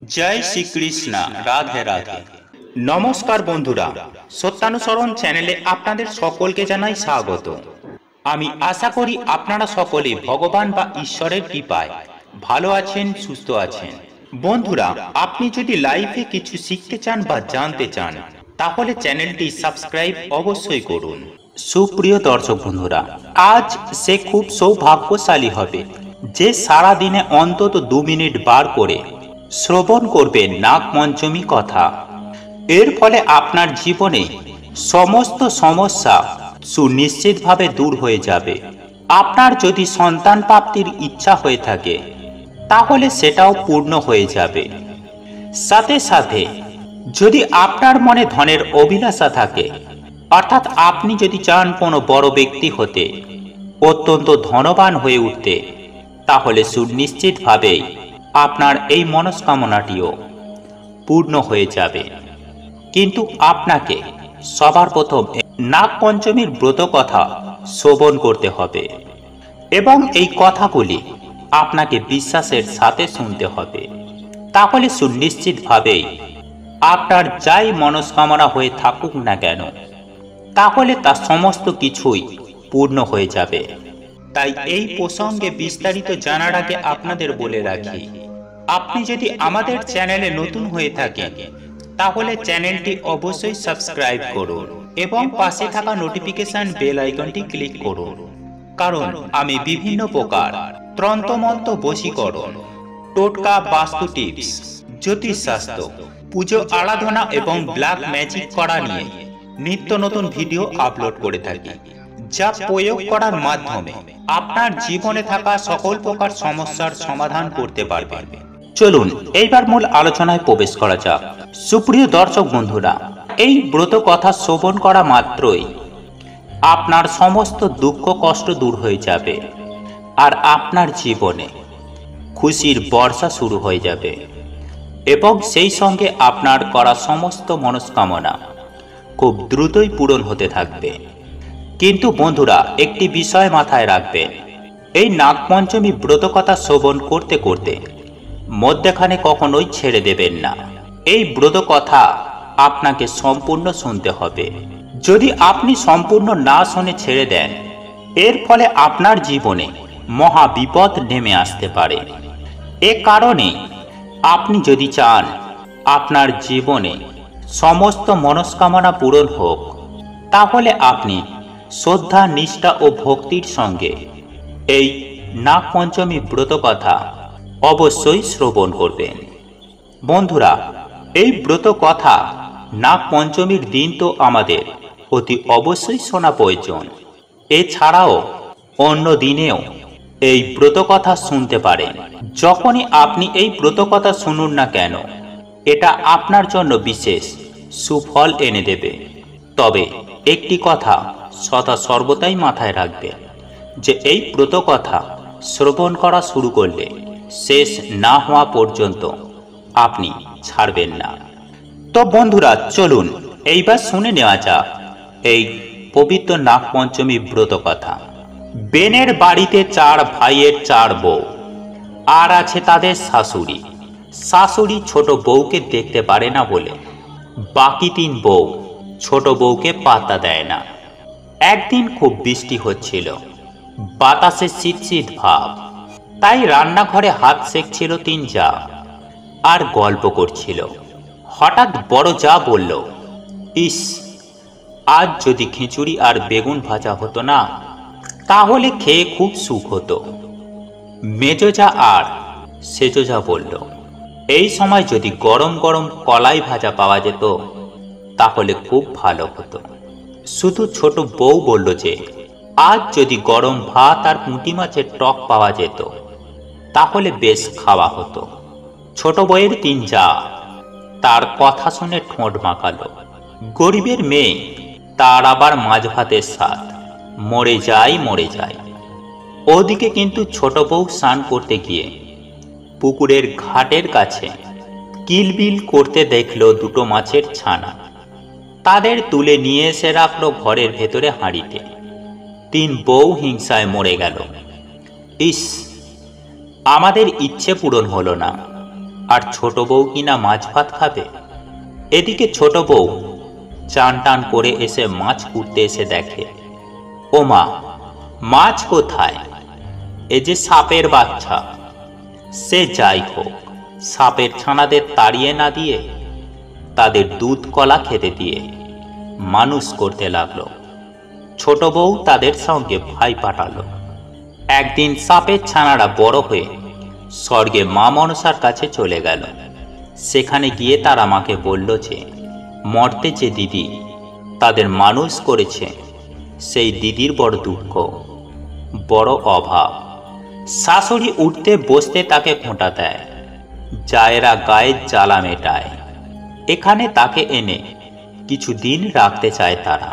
जय श्री कृष्ण राधे राधे। नमस्कार बंधुरा, सत्यानुसरण चैनेले आपनादेर सकलके जानाई स्वागत। आमी आशा करी आपनारा सकले भगवान बा ईश्वरेर कृपाय भालो आछेन, सुस्थ आछेन। बंधुरा, आपनि जदि लाइफे किछु शिखते चान बा जानते चान ताहले चैनेलटी सबस्क्राइब अवश्यई करुन। सुप्रिय दर्शक बंधुरा, आज से खूब सौभाग्यशाली हबे जे सारा दिने अंतत 2 मिनिट बार करे श्रवण करबेन नागपंचमी कथा। एर फले आपनार जीवने समस्त समस्या सुनिश्चित भावे दूर हो जाबे। आपनार यदि सन्तान प्राप्तिर इच्छा हये थाके ताहले सेटाओ पूर्ण हो जाबे। साथे साथे यदि आपनार मने धनेर अभिलाषा थाके अर्थात आपनि यदि चान कोनो बड़ व्यक्ति होते, अत्यंत धनवान हये उठते, ताहले सुनिश्चित भावे आपनार এই मनस्कामनाटिও पूर्ण হয়ে যাবে। কিন্তু আপনাকে সবার প্রথম নাগপঞ্চমীর ব্রত কথা শ্রবণ করতে হবে এবং এই কথাগুলি আপনাকে বিশ্বাসের সাথে শুনতে হবে। তাহলে সুনিশ্চিতভাবে আপনার যাই মনস্কামনা হয়ে থাকুক না কেন তাহলে তা সমস্ত কিছুই পূর্ণ হয়ে যাবে। তাই এই প্রসঙ্গে বিস্তারিত জানার আগে আপনাদের বলে রাখি, আপনি যদি আমাদের চ্যানেলে নতুন হয়ে থাকেন তাহলে চ্যানেলটি অবশ্যই সাবস্ক্রাইব করুন এবং পাশে থাকা নোটিফিকেশন বেল আইকনটি ক্লিক করুন, কারণ আমি বিভিন্ন প্রকার তন্ত্রমন্ত্র, বশীকরণ, টোটকা, বাস্তু টিপস, জ্যোতিষশাস্ত্র, পুজো আরাধনা এবং ব্ল্যাক ম্যাজিক করা নিয়ে নিত্য নতুন ভিডিও আপলোড করে থাকি, যা প্রয়োগ করার মাধ্যমে আপনার জীবনে থাকা সকল প্রকার সমস্যার সমাধান করতে পারবেন। চলুন এইবার মূল আলোচনায় প্রবেশ করা যাক। সুপ্রিয় দর্শক বন্ধুরা, এই ব্রত কথা শ্রবণ করা মাত্রই আপনার সমস্ত দুঃখ কষ্ট দূর হয়ে যাবে আর আপনার জীবনে খুশির বর্ষা শুরু হয়ে যাবে এবং সেই সঙ্গে আপনার করা সমস্ত মনস্কামনা খুব দ্রুতই পূরণ হতে থাকবে। কিন্তু বন্ধুরা, একটি বিষয় মাথায় রাখবেন, এই নাগপঞ্চমী ব্রত কথা শ্রবণ করতে করতে মধ্যখানে কখনোই ছেড়ে দেবেন না। এই ব্রত কথা আপনাকে সম্পূর্ণ শুনতে হবে। যদি আপনি সম্পূর্ণ না শুনে ছেড়ে দেন, এর ফলে আপনার জীবনে মহা বিপদ নেমে আসতে পারে। এ কারণে আপনি যদি চান আপনার জীবনে সমস্ত মনস্কামনা পূরণ হোক, তাহলে আপনি শ্রদ্ধা, নিষ্ঠা ও ভক্তির সঙ্গে এই নাগপঞ্চমী ব্রত কথা অবশ্যই শ্রবণ করবেন। বন্ধুরা, এই ব্রত কথা নাগপঞ্চমীর দিন তো আমাদের অতি অবশ্যই শোনা প্রয়োজন। এছাড়াও অন্য দিনেও এই ব্রত কথা শুনতে পারেন। যখনই আপনি এই ব্রত কথা শুনুন না কেন, এটা আপনার জন্য বিশেষ সুফল এনে দেবে। তবে একটি কথা সদা সর্বদাই মাথায় রাখবেন যে এই ব্রত কথা শ্রবণ করা শুরু করলে শেষ না হওয়া পর্যন্ত আপনি ছাড়বেন না। তো বন্ধুরা, চলুন এইবার শুনে নেওয়া যাক এই পবিত্র নাগপঞ্চমী ব্রত কথা। বেনের বাড়িতে 4 ভাইয়ের 4 বউ, আর আছে তাদের শাশুড়ি। শাশুড়ি ছোট বউকে দেখতে পারে না বলে বাকি 3 বউ ছোট বউকে পাত্তা দেয় না। একদিন খুব বৃষ্টি হচ্ছিল, বাতাসে শীত ভাব, তাই রান্নাঘরে হাত সেকছিল 3 জা আর গল্প করছিল। হঠাৎ বড় জা বলল, ইস, আজ যদি খিচুড়ি আর বেগুন ভাজা হতো না তাহলে খেয়ে খুব সুখ হতো। মেজো জা আর সেজো জা বলল, এই সময় যদি গরম গরম কলাই ভাজা পাওয়া যেত তাহলে খুব ভালো হতো। শুধু ছোট বউ বলল যে আজ যদি গরম ভাত আর পুঁটি মাছের টক পাওয়া যেত তাহলে বেশ খাওয়া হতো। ছোট বউয়ের 3 জা তার কথা শুনে ঠোঁট মাখালো। গরিবের মেয়ে, তার আবার মাছ ভাতের স্বাদ, মরে যায়। ওদিকে কিন্তু ছোট বউ স্নান করতে গিয়ে পুকুরের ঘাটের কাছে কিলবিল করতে দেখলো 2টো মাছের ছানা। তাদের তুলে নিয়ে এসে রাখলো ঘরের ভেতরে হাঁড়িতে। 3 বউ হিংসায় মরে গেল। ইস, আমাদের ইচ্ছে পূরণ হলো না, আর ছোট বউ কিনা মাছ ভাত খাবে। এদিকে ছোট বউ চান টান করে এসে মাছ কুটতে এসে দেখে, ও মা, মাছ কোথায়? এ যে সাপের বাচ্চা। সে যাই হোক, সাপের ছানাদের তাড়িয়ে না দিয়ে তাদের দুধ কলা খেতে দিয়ে মানুষ করতে লাগলো। ছোট বউ তাদের সঙ্গে ভাই পাঠালো। একদিন সাপের ছানারা বড় হয়ে স্বর্গে মা মনসার কাছে চলে গেল। সেখানে গিয়ে তারা মাকে বলল যে মর্তে যে দিদি তাদের মানুষ করেছে, সেই দিদির বড় দুঃখ, বড় অভাব। শাশুড়ি উঠতে বসতে তাকে খোঁটা দেয়, জায়েরা গায়ের জ্বালা মেটায়। এখানে তাকে এনে কিছুদিন রাখতে চায় তারা।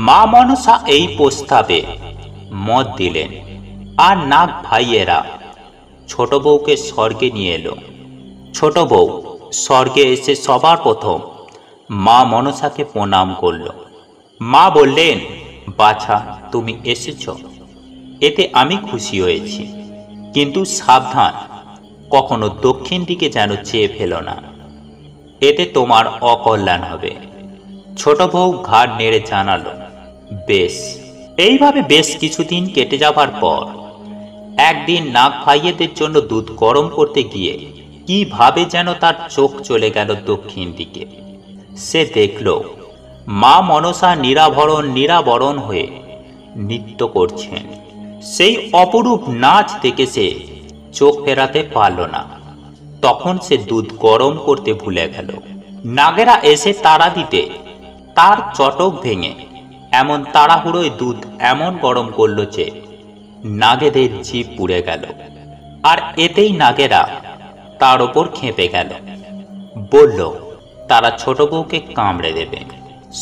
মা মনসা এই প্রস্তাবে মত দিলেন, আর নাগ ভাইয়েরা ছোট বউকে স্বর্গে নিয়ে এলো। ছোট বউ স্বর্গে এসে সবার প্রথম মা মনসাকে প্রণাম করল। মা বললেন, বাছা, তুমি এসেছ, এতে আমি খুশি হয়েছি, কিন্তু সাবধান, কখনো দক্ষিণ দিকে যেন চেয়ে ফেলো না, এতে তোমার অকল্যাণ হবে। ছোট বউ ঘাড় নেড়ে জানালো, বেশ। এইভাবে বেশ কিছুদিন কেটে যাবার পর একদিন নাগ ভাইয়েদের জন্য দুধ গরম করতে গিয়ে কিভাবে যেন তার চোখ চলে গেল দক্ষিণ দিকে। সে দেখল মা মনসা নিরাবরণ হয়ে নৃত্য করছেন। সেই অপরূপ নাচ দেখে সে চোখ ফেরাতে পারল না। তখন সে দুধ গরম করতে ভুলে গেল। নাগেরা এসে তাড়া দিতে তার চটক ভেঙে এমন তাড়াহুড়োয় দুধ এমন গরম করল যে নাগেদের জিভ পুড়ে গেল। আর এতেই নাগেরা তার ওপর খেপে গেল, বলল তারা ছোট বউকে কামড়ে দেবে।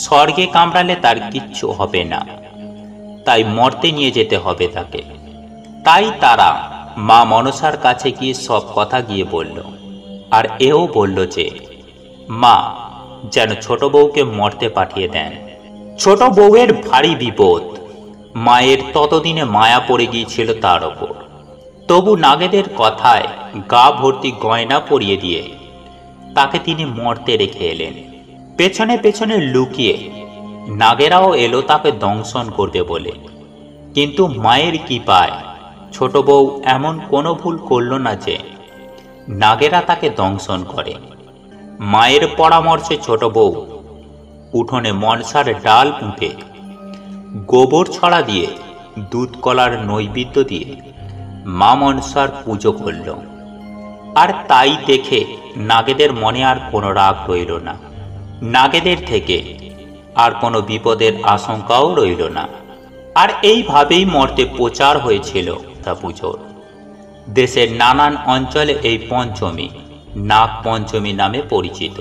স্বর্গে কামড়ালে তার কিচ্ছু হবে না, তাই মর্তে নিয়ে যেতে হবে তাকে। তাই তারা মা মনসার কাছে গিয়ে সব কথা গিয়ে বলল, আর এও বলল যে মা যেন ছোট বউকে মর্তে পাঠিয়ে দেন। ছোট বউয়ের ভারী বিপদ। মায়ের ততদিনে মায়া পড়ে গিয়েছিল তার ওপর। তবু নাগেদের কথায় গা ভর্তি গয়না পরিয়ে দিয়ে তাকে তিনি মর্তে রেখে এলেন। পেছনে পেছনে লুকিয়ে নাগেরাও এলো তাকে দংশন করবে বলে। কিন্তু মায়ের কৃপায় ছোট বউ এমন কোনো ভুল করল না যে নাগেরা তাকে দংশন করে। মায়ের পরামর্শে ছোট বউ উঠোনে মনসার ডাল পুঁতে গোবর ছড়া দিয়ে দুধ কলার নৈবেদ্য দিয়ে মা মনসার পুজো করল। আর তাই দেখে নাগেদের মনে আর কোনো রাগ রইল না। নাগেদের থেকে আর কোনো বিপদের আশঙ্কাও রইল না। আর এইভাবেই মর্তে প্রচার হয়েছিল তা পুজোর। দেশের নানান অঞ্চলে এই পঞ্চমী নাগ পঞ্চমী নামে পরিচিত।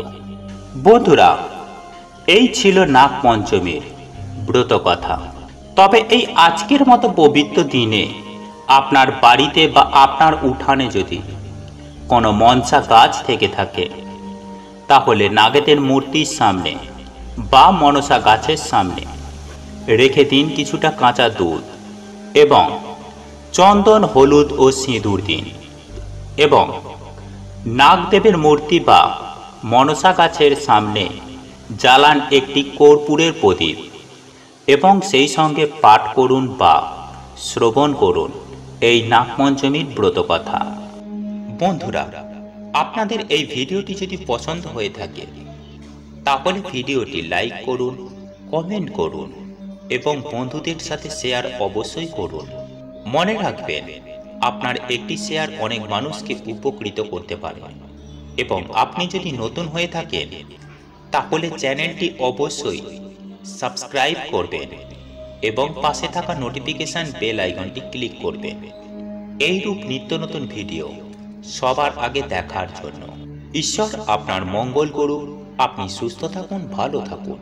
বন্ধুরা, এই ছিল নাগ পঞ্চমীর ব্রত কথা। তবে এই আজকের মতো পবিত্র দিনে আপনার বাড়িতে বা আপনার উঠানে যদি কোনো মনসা গাছ থেকে থাকে, তাহলে নাগেদের মূর্তির সামনে বা মনসা গাছের সামনে রেখে দিন কিছুটা কাঁচা দুধ এবং চন্দন, হলুদ ও সিঁদুর দিন, এবং নাগদেবের মূর্তি বা মনসা গাছের সামনে জ্বালান একটি কর্পূরের প্রদীপ এবং সেই সঙ্গে পাঠ করুন বা শ্রবণ করুন এই নাগপঞ্চমীর ব্রত কথা। বন্ধুরা, আপনাদের এই ভিডিওটি যদি পছন্দ হয়ে থাকে তাহলে ভিডিওটি লাইক করুন, কমেন্ট করুন এবং বন্ধুদের সাথে শেয়ার অবশ্যই করুন। মনে রাখবেন, আপনার একটি শেয়ার অনেক মানুষকে উপকৃত করতে পারে। এবং আপনি যদি নতুন হয়ে থাকেন তাহলে চ্যানেলটি অবশ্যই সাবস্ক্রাইব করবেন এবং পাশে থাকা নোটিফিকেশন বেল আইকনটি ক্লিক করবেন এইরূপ নিত্য নতুন ভিডিও সবার আগে দেখার জন্য। ঈশ্বর আপনার মঙ্গল করুন। আপনি সুস্থ থাকুন, ভালো থাকুন।